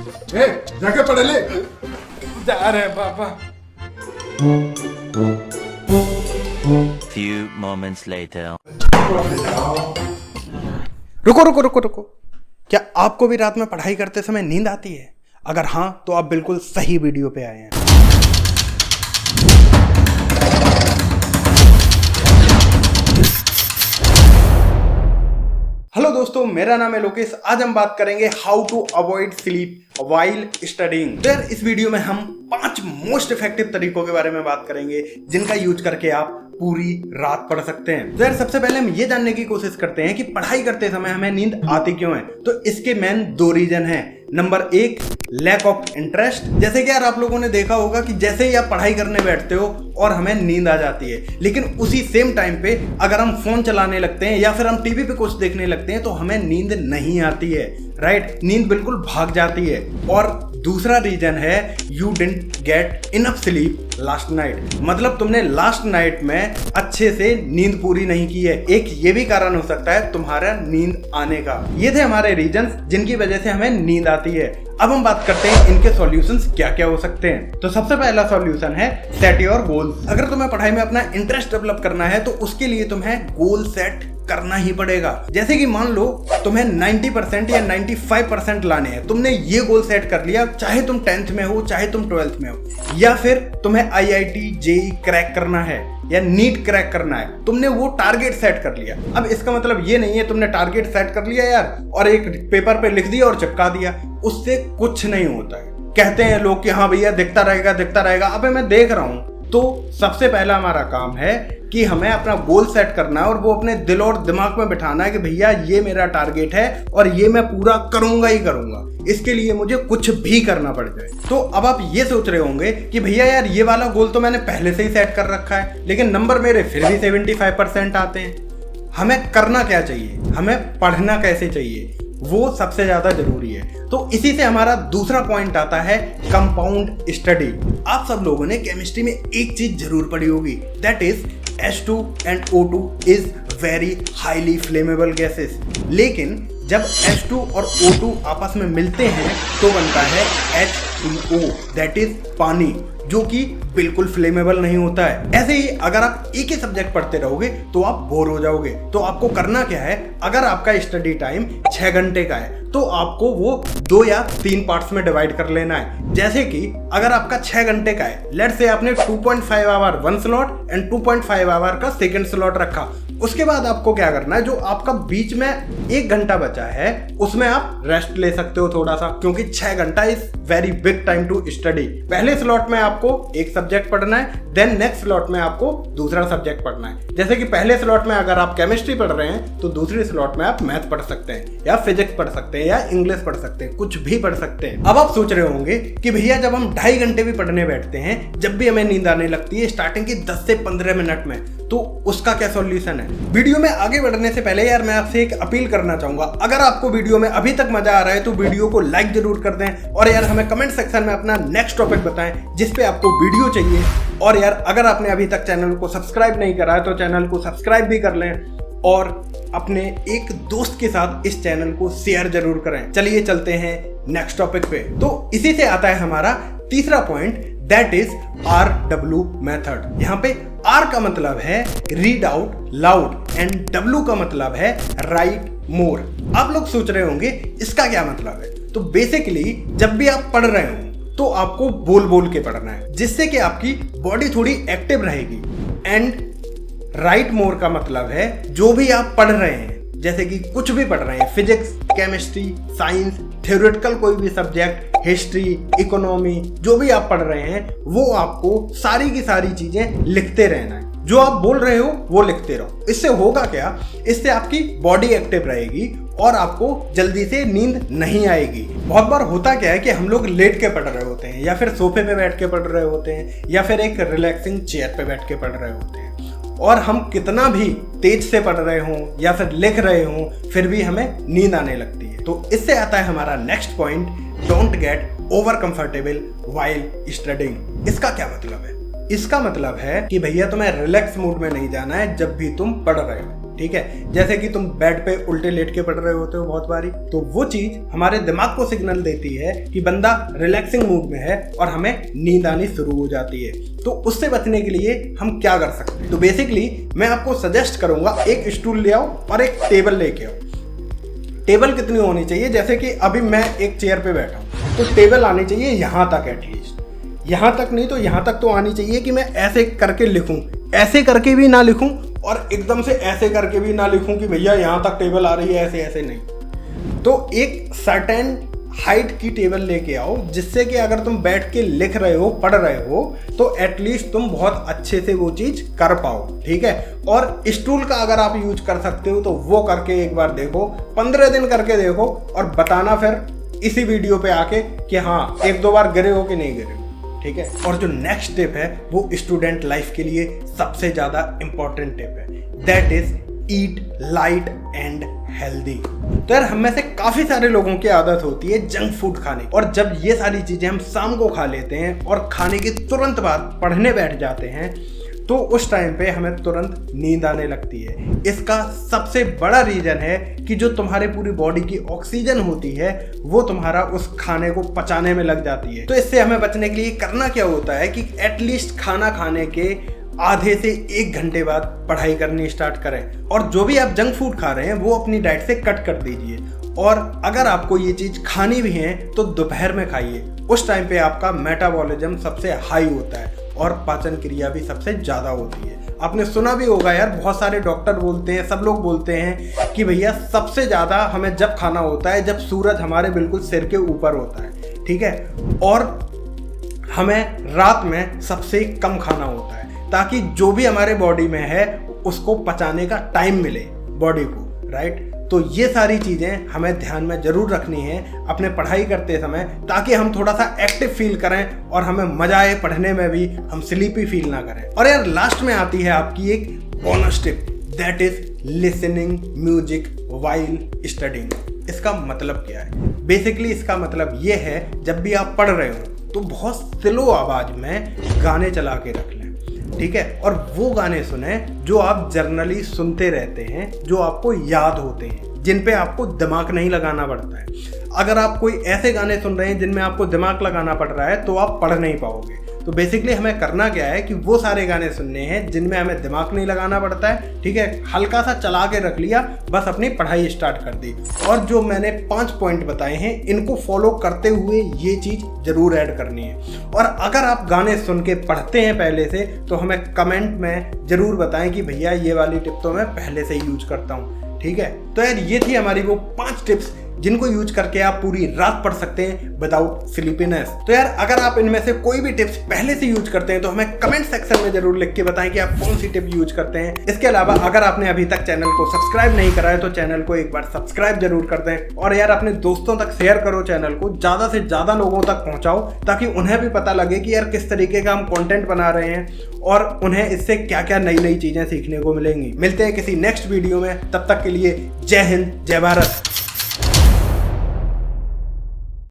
जाके पढ़ ले। जा रहे पापा। Few moments later. रुको रुको रुको रुको, क्या आपको भी रात में पढ़ाई करते समय नींद आती है? अगर हाँ तो आप बिल्कुल सही वीडियो पे आए हैं। हेलो दोस्तों, मेरा नाम है लोकेश। आज हम बात करेंगे how to avoid sleep while studying. तो यार इस वीडियो में हम 5 मोस्ट इफेक्टिव तरीकों के बारे में बात करेंगे जिनका यूज करके आप पूरी रात पढ़ सकते हैं। तो यार सबसे पहले हम ये जानने की कोशिश करते हैं कि पढ़ाई करते समय हमें नींद आती क्यों है। तो इसके मेन 2 रीजन हैं। Number 1, lack of interest. जैसे कि यार आप लोगों ने देखा होगा कि जैसे ही आप पढ़ाई करने बैठते हो और हमें नींद आ जाती है, लेकिन उसी सेम टाइम पे अगर हम फोन चलाने लगते हैं या फिर हम टीवी पे कुछ देखने लगते हैं तो हमें नींद नहीं आती है। राइट, नींद बिल्कुल भाग जाती है। और दूसरा रीजन है you didn't get enough sleep last night. मतलब तुमने लास्ट नाइट में अच्छे से नींद पूरी नहीं की है। एक ये भी कारण हो सकता है तुम्हारा नींद आने का। ये थे हमारे रीजंस जिनकी वजह से हमें नींद आती है। अब हम बात करते हैं इनके सॉल्यूशंस क्या क्या हो सकते हैं। तो सबसे पहला सॉल्यूशन है सेट योर गोल्स। अगर तुम्हें पढ़ाई में अपना इंटरेस्ट डेवलप करना है तो उसके लिए तुम्हें गोल सेट करना ही पड़ेगा। जैसे कि मान लो तुम्हें 90% या 95% लाने हैं, तुमने ये गोल सेट कर लिया, चाहे तुम 10th में हो चाहे तुम 12th में हो, या फिर तुम्हें IIT JEE क्रैक करना है या नीट क्रैक करना है, तुमने वो टारगेट सेट कर लिया। अब इसका मतलब ये नहीं है तुमने टारगेट सेट कर लिया यार और एक पेपर पे लिख दिया और चिपका दिया, उससे कुछ नहीं होता है। कहते हैं लोग कि हाँ भैया दिखता रहेगा दिखता रहेगा। अबे मैं देख रहा हूं। तो सबसे पहला हमारा काम है कि हमें अपना गोल सेट करना है और वो अपने दिल और दिमाग में बिठाना है कि भैया ये मेरा टारगेट है और ये मैं पूरा करूंगा ही करूंगा, इसके लिए मुझे कुछ भी करना पड़ जाए। तो अब आप ये सोच रहे होंगे कि भैया यार ये वाला गोल तो मैंने पहले से ही सेट कर रखा है, लेकिन नंबर मेरे फिर भी 75% आते हैं। हमें करना क्या चाहिए, हमें पढ़ना कैसे चाहिए, वो सबसे ज्यादा जरूरी है। तो इसी से हमारा दूसरा पॉइंट आता है कंपाउंड स्टडी। आप सब लोगों ने केमिस्ट्री में एक चीज जरूर पढ़ी होगी, that is H2 and O2 is very highly flammable gases. लेकिन जब H2 और O2 आपस में मिलते हैं तो बनता है H2O, दैट इज पानी, जो कि बिल्कुल फ्लेमेबल नहीं होता है। ऐसे ही अगर आप एक ही सब्जेक्ट पढ़ते रहोगे तो आप बोर हो जाओगे। तो आपको करना क्या है, अगर आपका स्टडी टाइम 6 घंटे का है तो आपको वो 2 या 3 पार्ट्स में डिवाइड कर लेना है। जैसे कि अगर आपका 6 घंटे का है, लेट्स से आपने 2.5 आवर 1 स्लॉट एंड 2.5 आवर का सेकंड स्लॉट रखा। उसके बाद आपको क्या करना है, जो आपका बीच में 1 घंटा बचा है उसमें आप रेस्ट ले सकते हो थोड़ा सा, क्योंकि 6 घंटा is very big time to study. पहले स्लॉट में आपको एक सब्जेक्ट पढ़ना है, देन नेक्स्ट स्लॉट में आपको दूसरा सब्जेक्ट पढ़ना है। जैसे कि पहले स्लॉट में अगर आप केमिस्ट्री पढ़ रहे हैं तो दूसरी स्लॉट में आप मैथ पढ़ सकते हैं या फिजिक्स पढ़ सकते हैं या इंग्लिश पढ़ सकते हैं, कुछ भी पढ़ सकते हैं। अब आप सोच रहे होंगे कि भैया जब हम 2.5 घंटे भी पढ़ने बैठते हैं, जब भी हमें नींद आने लगती है स्टार्टिंग की 10 से 15 मिनट में, तो उसका क्या सॉल्यूशन है। वीडियो में आगे बढ़ने से पहले यार मैं आपसे एक अपील करना चाहूंगा, अगर आपको वीडियो में अभी तक मजा आ रहा है तो वीडियो को लाइक जरूर कर दें और यार हमें कमेंट सेक्शन में अपना नेक्स्ट टॉपिक बताएं जिस पे आपको वीडियो चाहिए। और यार अगर आपने अभी तक चैनल को सब्सक्राइब नहीं करा है तो चैनल को सब्सक्राइब भी कर लें और अपने एक दोस्त के साथ इस चैनल को शेयर जरूर करें। चलिए चलते हैं नेक्स्ट टॉपिक पे। तो इसी से आता है हमारा तीसरा point, that is RW method. यहाँ पे R का मतलब है read out loud and W का मतलब है राइट मोर। आप लोग सोच रहे होंगे इसका क्या मतलब है। तो बेसिकली जब भी आप पढ़ रहे हो तो आपको बोल बोल के पढ़ना है, जिससे कि आपकी बॉडी थोड़ी एक्टिव रहेगी। एंड राइट मोर का मतलब है जो भी आप पढ़ रहे हैं, जैसे कि कुछ भी पढ़ रहे हैं, फिजिक्स, केमिस्ट्री, साइंस, थ्योरेटिकल कोई भी सब्जेक्ट, हिस्ट्री, इकोनॉमी, जो भी आप पढ़ रहे हैं वो आपको सारी की सारी चीजें लिखते रहना है। जो आप बोल रहे हो वो लिखते रहो। इससे होगा क्या, इससे आपकी बॉडी एक्टिव रहेगी और आपको जल्दी से नींद नहीं आएगी। बहुत बार होता क्या है कि हम लोग लेट के पढ़ रहे होते हैं या फिर सोफे पे बैठ के पढ़ रहे होते हैं या फिर एक रिलैक्सिंग चेयर पे बैठ के पढ़ रहे होते हैं, और हम कितना भी तेज से पढ़ रहे हों या फिर लिख रहे हों फिर भी हमें नींद आने लगती है। तो इससे आता है हमारा next point, don't get over comfortable while studying. इसका क्या मतलब है, इसका मतलब है कि भैया तुम्हें रिलैक्स मूड में नहीं जाना है जब भी तुम पढ़ रहे हो। ठीक है। जैसे कि तुम बेड पे उल्टे लेट के पड़ रहे होते हो बहुत बारी, तो वो चीज हमारे दिमाग को सिग्नल देती है कि बंदा रिलैक्सिंग मूड में है और हमें नींद आनी शुरू हो जाती है। तो उससे बचने के लिए हम क्या कर सकते हैं? तो बेसिकली मैं आपको सजेस्ट करूंगा एक स्टूल ले आओ और एक टेबल लेके आओ। टेबल कितनी होनी चाहिए? जैसे कि अभी मैं एक चेयर पे बैठा हूँ तो टेबल आनी चाहिए यहाँ तक, एटलीस्ट यहाँ तक नहीं तो यहाँ तक तो आनी चाहिए कि मैं ऐसे करके लिखूं, ऐसे करके भी ना लिखूं और एकदम से ऐसे करके भी ना लिखूं कि भैया यहाँ तक टेबल आ रही है, ऐसे ऐसे नहीं। तो एक सर्टेन हाइट की टेबल लेके आओ जिससे कि अगर तुम बैठ के लिख रहे हो, पढ़ रहे हो, तो एटलीस्ट तुम बहुत अच्छे से वो चीज कर पाओ, ठीक है। और स्टूल का अगर आप यूज कर सकते हो तो वो करके एक बार देखो, 15 दिन करके देखो और बताना फिर इसी वीडियो पे आके कि हाँ एक दो बार गिरे हो कि नहीं गिरे हो, ठीक है। और जो नेक्स्ट टिप है वो स्टूडेंट लाइफ के लिए सबसे ज्यादा इंपॉर्टेंट टिप है, that is eat light and healthy. तो यार हम में से काफी सारे लोगों की आदत होती है जंक फूड खाने, और जब ये सारी चीजें हम शाम को खा लेते हैं और खाने के तुरंत बाद पढ़ने बैठ जाते हैं तो उस टाइम पे हमें तुरंत नींद आने लगती है। इसका सबसे बड़ा रीजन है कि जो तुम्हारे पूरी बॉडी की ऑक्सीजन होती है वो तुम्हारा उस खाने को पचाने में लग जाती है। तो इससे हमें बचने के लिए करना क्या होता है कि एटलीस्ट खाना खाने के आधे से 1 घंटे बाद पढ़ाई करनी स्टार्ट करें, और जो भी आप जंक फूड खा रहे हैं वो अपनी डाइट से कट कर दीजिए। और अगर आपको ये चीज़ खानी भी है तो दोपहर में खाइए, उस टाइम पे आपका मेटाबॉलिज्म सबसे हाई होता है और पाचन क्रिया भी सबसे ज़्यादा होती है। आपने सुना भी होगा यार, बहुत सारे डॉक्टर बोलते हैं, सब लोग बोलते हैं कि भैया सबसे ज़्यादा हमें जब खाना होता है जब सूरज हमारे बिल्कुल सिर के ऊपर होता है, ठीक है। और हमें रात में सबसे कम खाना होता है ताकि जो भी हमारे बॉडी में है उसको पचाने का टाइम मिले बॉडी को, राइट। तो ये सारी चीज़ें हमें ध्यान में जरूर रखनी है अपने पढ़ाई करते समय, ताकि हम थोड़ा सा एक्टिव फील करें और हमें मजा आए पढ़ने में भी, हम स्लीपी फील ना करें। और यार लास्ट में आती है आपकी एक bonus tip, that is listening music while studying. इसका मतलब क्या है? बेसिकली इसका मतलब ये है जब भी आप पढ़ रहे हो तो बहुत स्लो आवाज में गाने चला के रख लें, ठीक है। और वो गाने सुने जो आप जर्नली सुनते रहते हैं, जो आपको याद होते हैं, जिन पे आपको दिमाग नहीं लगाना पड़ता है। अगर आप कोई ऐसे गाने सुन रहे हैं जिनमें आपको दिमाग लगाना पड़ रहा है तो आप पढ़ नहीं पाओगे। तो बेसिकली हमें करना क्या है कि वो सारे गाने सुनने हैं जिनमें हमें दिमाग नहीं लगाना पड़ता है, ठीक है। हल्का सा चला के रख लिया, बस अपनी पढ़ाई स्टार्ट कर दी। और जो मैंने 5 पॉइंट बताए हैं इनको फॉलो करते हुए ये चीज़ जरूर ऐड करनी है। और अगर आप गाने सुन के पढ़ते हैं पहले से तो हमें कमेंट में जरूर बताएं कि भैया ये वाली टिप तो मैं पहले से यूज करता हूँ, ठीक है। तो यार ये थी हमारी वो 5 टिप्स जिनको यूज करके आप पूरी रात पढ़ सकते हैं विदाउट स्लीपीनेस। तो यार अगर आप इनमें से कोई भी टिप्स पहले से यूज करते हैं तो हमें कमेंट सेक्शन में जरूर लिख के बताएं कि आप कौन सी टिप यूज करते हैं। इसके अलावा अगर आपने अभी तक चैनल को सब्सक्राइब नहीं करा है तो चैनल को एक बार सब्सक्राइब जरूर कर दें। और यार अपने दोस्तों तक शेयर करो, चैनल को ज्यादा से ज्यादा लोगों तक पहुंचाओ ताकि उन्हें भी पता लगे कि यार किस तरीके का हम कंटेंट बना रहे हैं और उन्हें इससे क्या क्या नई नई चीजें सीखने को मिलेंगी। मिलते हैं किसी नेक्स्ट वीडियो में, तब तक के लिए जय हिंद, जय भारत।